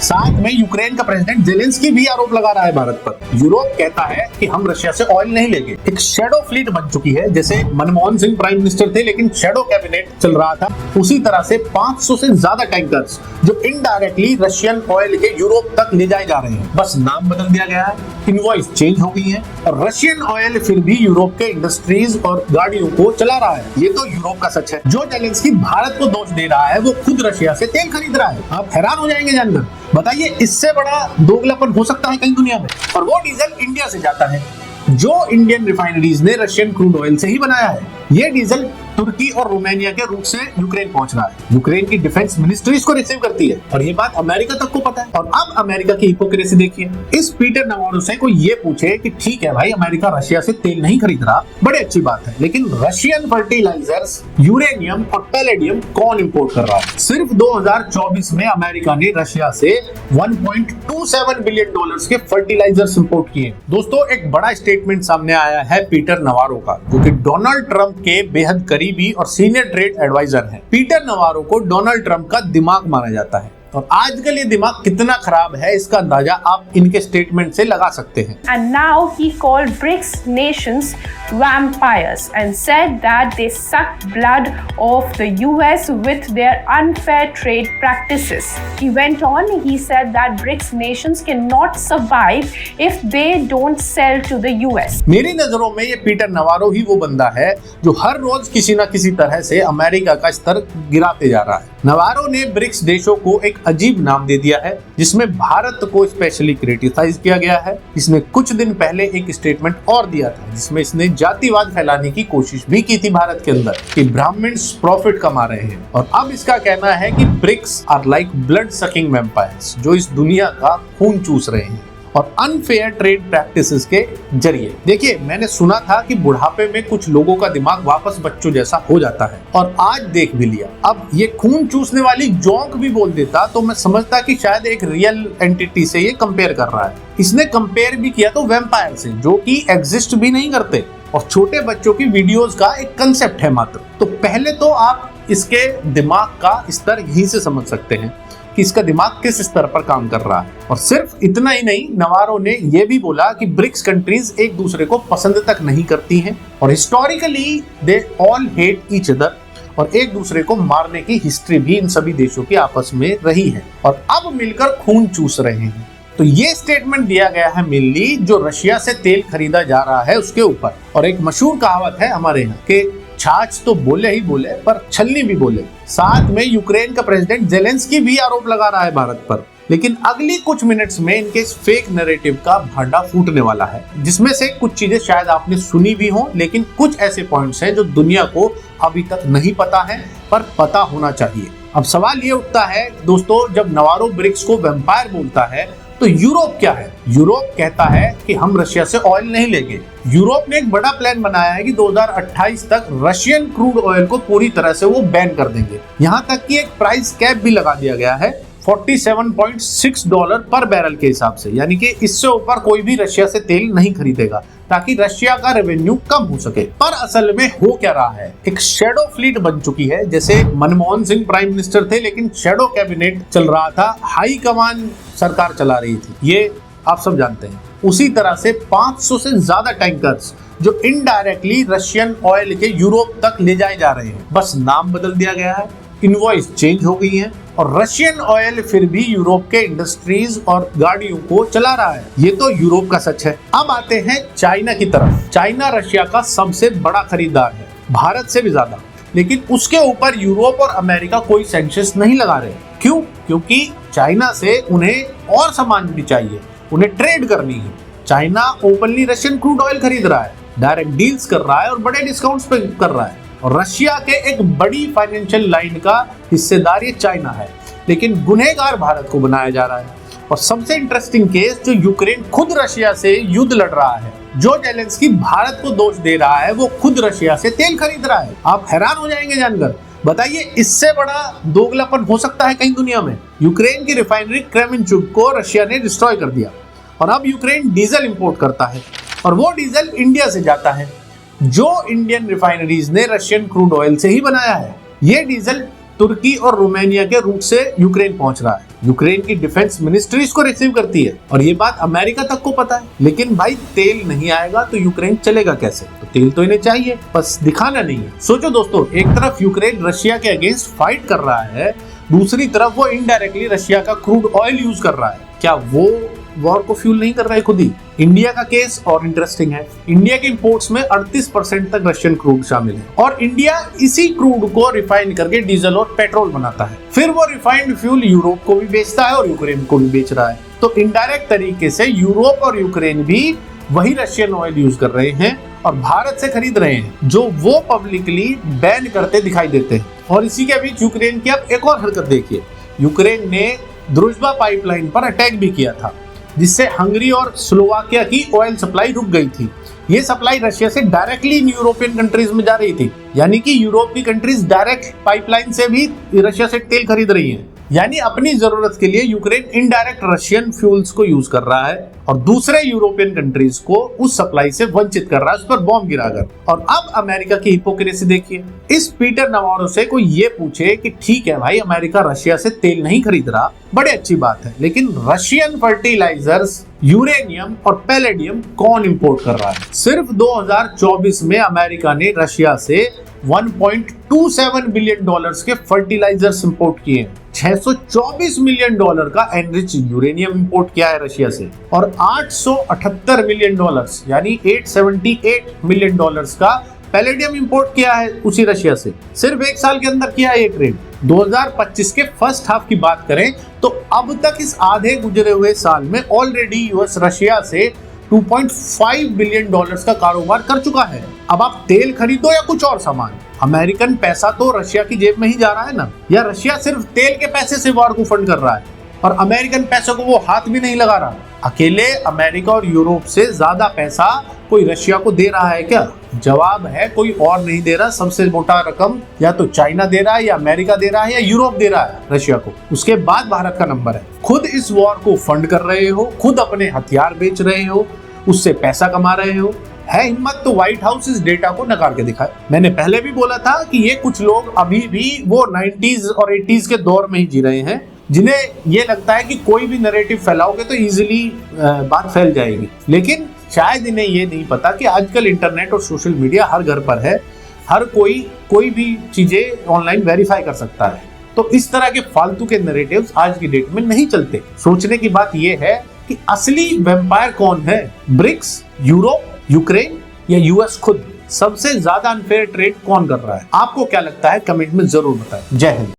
साथ में यूक्रेन का प्रेसिडेंट जेलेंस्की भी आरोप लगा रहा है भारत पर। यूरोप कहता है कि हम रशिया से ऑयल नहीं लेंगे। एक शैडो फ्लीट बन चुकी है, जैसे मनमोहन सिंह प्राइम मिनिस्टर थे लेकिन शैडो कैबिनेट चल रहा था, उसी तरह से 500 से ज्यादा टैंकर्स जो इनडायरेक्टली रशियन ऑयल के यूरोप तक ले जाए जा रहे हैं। बस नाम बदल दिया गया है, इनवॉइस चेंज हो गई है और रशियन ऑयल फिर भी यूरोप के इंडस्ट्रीज और गाड़ियों को चला रहा है। ये तो यूरोप का सच है। जो जेलेंस्की भारत को दोष दे रहा है वो खुद रशिया से तेल खरीद रहा है। आप हैरान हो जाएंगे जानकर। बताइए इससे बड़ा दोगलापन हो सकता है कहीं दुनिया में? और वो डीजल इंडिया से जाता है जो इंडियन रिफाइनरीज ने रशियन क्रूड ऑयल से ही बनाया है। ये डीजल तुर्की और रोमानिया के रूट से यूक्रेन पहुंच रहा है। यूक्रेन की डिफेंस मिनिस्ट्री इसको रिसीव करती है और ये बात अमेरिका तक को पता है। और अब अमेरिका की हिपोक्रेसी देखिए। इस पीटर नवारो से कोई ये पूछे कि ठीक है भाई, अमेरिका रशिया से तेल नहीं खरीद रहा, बड़ी अच्छी बात है, लेकिन रशियन फर्टिलाइजर्स, यूरेनियम और पैलेडियम कौन इंपोर्ट कर रहा है? सिर्फ 2024 में अमेरिका ने रशिया से 1.27 बिलियन डॉलर्स के फर्टिलाइजर्स इंपोर्ट किए। दोस्तों, एक बड़ा स्टेटमेंट सामने आया है पीटर नवारो का, जो कि डोनाल्ड ट्रंप के बेहद करीबी और सीनियर ट्रेड एडवाइजर हैं। पीटर नवारो को डोनाल्ड ट्रंप का दिमाग माना जाता है और आजकल ये दिमाग कितना खराब है इसका अंदाजा आप इनके स्टेटमेंट से लगा सकते हैं। And now he called BRICS nations vampires and said that they suck blood of the US with their unfair trade practices. He went on, he said that BRICS nations cannot survive if they don't sell to the US. मेरी नजरों में ये Peter Navarro ही वो बंदा है जो हर रोज किसी न किसी तरह से अमेरिका का स्तर गिराते जा रहा है। नवारो ने ब्रिक्स देशों को एक अजीब नाम दे दिया है जिसमें भारत को स्पेशली क्रिटिसाइज किया गया है। इसने कुछ दिन पहले एक स्टेटमेंट और दिया था जिसमें इसने जातिवाद फैलाने की कोशिश भी की थी भारत के अंदर कि ब्राह्मण्स प्रॉफिट कमा रहे हैं। और अब इसका कहना है कि BRICS are like blood sucking vampires जो इस दुनिया का खून चूस रहे हैं और अनफेयर ट्रेड प्रैक्टिसेस के जरिए। देखिए, मैंने सुना था कि बुढ़ापे में कुछ लोगों का दिमाग वापस बच्चों जैसा हो जाता है और आज देख भी लिया। अब ये खून चूसने वाली जोंक भी बोल देता तो मैं समझता कि शायद एक रियल एंटिटी से ये कंपेयर कर रहा है। इसने कंपेयर भी किया तो वैम्पायर से, जो कि एग्जिस्ट भी नहीं करते और छोटे बच्चों की वीडियोस का एक कंसेप्ट है मात्र। तो पहले तो आप इसके दिमाग का स्तर यहीं से समझ सकते हैं कि इसका दिमाग किस स्तर पर काम कर रहा है। और सिर्फ इतना ही नहीं, नवारो ने यह भी बोला कि ब्रिक्स कंट्रीज एक दूसरे को पसंद तक नहीं करती हैं और historically they all hate each other और एक दूसरे को मारने की हिस्ट्री भी इन सभी देशों की आपस में रही है और अब मिलकर खून चूस रहे हैं। तो ये स्टेटमेंट दिया गया है मेनली जो रशिया से तेल खरीदा जा रहा है उसके ऊपर। और एक मशहूर कहावत है हमारे यहाँ कि छाछ तो बोले ही बोले पर छलनी भी बोले। साथ में यूक्रेन का प्रेसिडेंट जेलेंस्की भी आरोप लगा रहा है भारत पर। लेकिन अगली कुछ मिनट्स में इनके इस फेक नैरेटिव का भांडा फूटने वाला है, जिसमें से कुछ चीजें शायद आपने सुनी भी हो, लेकिन कुछ ऐसे पॉइंट्स हैं जो दुनिया को अभी तक नहीं पता है पर पता होना चाहिए। अब सवाल ये उठता है दोस्तों, जब नवारो ब्रिक्स को वैम्पायर बोलता है तो यूरोप क्या है? यूरोप कहता है कि हम रशिया से ऑयल नहीं लेंगे। यूरोप ने एक बड़ा प्लान बनाया है कि 2028 तक रशियन क्रूड ऑयल को पूरी तरह से वो बैन कर देंगे। यहाँ तक कि एक प्राइस कैप भी लगा दिया गया है $47.6 पर बैरल के हिसाब से, यानी कि इससे ऊपर कोई भी रशिया से तेल नहीं खरीदेगा ताकि रशिया का रेवेन्यू कम हो सके। पर असल में हो क्या रहा है? एक शैडो फ्लीट बन चुकी है, जैसे मनमोहन सिंह प्राइम मिनिस्टर थे लेकिन शैडो कैबिनेट चल रहा था, हाई कमान सरकार चला रही थी, ये आप सब जानते हैं। उसी तरह से 500 से ज्यादा टैंकर्स जो इनडायरेक्टली रशियन ऑयल के यूरोप तक ले जाए जा रहे हैं। बस नाम बदल दिया गया है, इनवॉइस चेंज हो गई है और रशियन ऑयल फिर भी यूरोप के इंडस्ट्रीज और गाड़ियों को चला रहा है। ये तो यूरोप का सच है। अब आते हैं चाइना की तरफ। चाइना रशिया का सबसे बड़ा खरीदार है, भारत से भी ज्यादा, लेकिन उसके ऊपर यूरोप और अमेरिका कोई सैंक्शंस नहीं लगा रहे। क्यों? क्योंकि चाइना से उन्हें और सामान भी चाहिए, उन्हें ट्रेड करनी है। China openly Russian crude oil खरीद रहा है, डायरेक्ट डील्स कर रहा है और बड़े डिस्काउंट्स पे कर रहा है। और रशिया के एक बड़ी फाइनेंशियल लाइन का हिस्सेदार ये चाइना है, लेकिन गुनहगार भारत को बनाया जा रहा है। और सबसे इंटरेस्टिंग केस, जो यूक्रेन खुद रशिया से युद्ध लड़ रहा है, जो जेलेंस्की भारत को दोष दे रहा है, वो खुद रशिया से तेल खरीद रहा है। आप हैरान हो जाएंगे जानकर। बताइए इससे बड़ा दोगलापन हो सकता है कहीं दुनिया में? यूक्रेन की रिफाइनरी क्रेमेंचुक को रशिया ने डिस्ट्रॉय कर दिया और अब यूक्रेन डीजल इंपोर्ट करता है और वो डीजल इंडिया से जाता है, जो इंडियन रिफाइनरीज ने रशियन क्रूड ऑयल से ही बनाया है। ये डीजल तुर्की और रोमानिया के रूट से यूक्रेन पहुंच रहा है। यूक्रेन की डिफेंस मिनिस्ट्री इसको रिसीव करती है और ये बात अमेरिका तक को पता है। लेकिन भाई तेल नहीं आएगा तो यूक्रेन चलेगा कैसे? तो तेल तो इन्हें चाहिए, बस दिखाना नहीं है। सोचो दोस्तों, एक तरफ यूक्रेन रशिया के अगेंस्ट फाइट कर रहा है, दूसरी तरफ वो इनडायरेक्टली रशिया का क्रूड ऑयल यूज कर रहा है। क्या वो वॉर को फ्यूल नहीं कर रहा है खुद ही? इंडिया का केस और इंटरेस्टिंग है। इंडिया के इंपोर्ट्स में 38% तक रशियन क्रूड शामिल है और इंडिया इसी क्रूड को रिफाइन करके डीजल और पेट्रोल बनाता है। फिर वो रिफाइंड फ्यूल यूरोप को भी बेचता है और यूक्रेन को भी बेच रहा है। तो इनडायरेक्ट तरीके से यूरोप और यूक्रेन भी वही रशियन ऑयल यूज कर रहे हैं और भारत से खरीद रहे हैं, जो वो पब्लिकली बैन करते दिखाई देते हैं। और इसी के बीच यूक्रेन की अब एक और हरकत देखिए। यूक्रेन ने द्रुजबा पाइपलाइन पर अटैक भी किया था, जिससे हंगरी और स्लोवाकिया की ऑयल सप्लाई रुक गई थी। ये सप्लाई रशिया से डायरेक्टली इन यूरोपियन कंट्रीज में जा रही थी, यानी कि यूरोप की कंट्रीज डायरेक्ट पाइपलाइन से भी रशिया से तेल खरीद रही हैं। यानी अपनी जरूरत के लिए यूक्रेन इनडायरेक्ट रशियन फ्यूल्स को यूज कर रहा है और दूसरे यूरोपियन कंट्रीज को उस सप्लाई से वंचित कर रहा है, उस पर बॉम्ब गिराकर। और अब अमेरिका की हिपोक्रेसी देखिए। इस पीटर नवारो से कोई ये पूछे कि ठीक है भाई, अमेरिका रशिया से तेल नहीं खरीद रहा, बड़े अच्छी बात है, लेकिन रशियन फर्टिलाइजर्स, यूरेनियम और पैलेडियम कौन इंपोर्ट कर रहा है? सिर्फ 2024 में अमेरिका ने रशिया से $1.27 बिलियन के फर्टिलाइजर्स इंपोर्ट किए हैं। $624 मिलियन का एनरिच यूरेनियम इंपोर्ट किया है रशिया से और $878 मिलियन यानी $878 मिलियन का पैलेडियम इंपोर्ट किया है उसी रशिया से। सिर्फ एक साल के अंदर किया है ये ट्रेड। 2025 के फर्स्ट हाफ की बात करें तो अब तक इस आधे गुजरे हुए साल में ऑलरेडी यूएस रशिया से $2.5 बिलियन का कारोबार कर चुका है। अब आप तेल खरीदो या कुछ और सामान, अमेरिकन पैसा तो रशिया की जेब में ही जा रहा है ना। या रशिया सिर्फ तेल के पैसे से वॉर को फंड कर रहा है और अमेरिकन पैसों को वो हाथ भी नहीं लगा रहा। अकेले अमेरिका और यूरोप से ज्यादा पैसा कोई रशिया को दे रहा है क्या? जवाब है कोई और नहीं दे रहा। सबसे मोटा रकम या तो चाइना दे रहा है या अमेरिका दे रहा है या यूरोप दे रहा है रशिया को। उसके बाद भारत का नंबर है। खुद इस वॉर को फंड कर रहे हो, खुद अपने हथियार बेच रहे हो, उससे पैसा कमा रहे हो। है हिम्मत तो व्हाइट हाउस इस डेटा को नकार के दिखाए। मैंने पहले भी बोला था कि ये कुछ लोग अभी भी वो 90s और 80s के दौर में ही जी रहे हैं, जिन्हें ये लगता है कि कोई भी नैरेटिव फैलाओगे तो इजीली बात फैल जाएगी। लेकिन शायद इन्हें ये नहीं पता कि आजकल इंटरनेट और सोशल मीडिया हर घर पर है। हर कोई भी चीजें ऑनलाइन वेरीफाई कर सकता है। तो इस तरह के फालतू के नैरेटिव्स आज की डेट में नहीं चलते। सोचने की बात यह है कि असली वैम्पायर कौन है? ब्रिक्स, यूरोप, यूक्रेन या यूएस खुद? सबसे ज्यादा अनफेयर ट्रेड कौन कर रहा है? आपको क्या लगता है? कमेंट में जरूर बताएं। जय हिंद।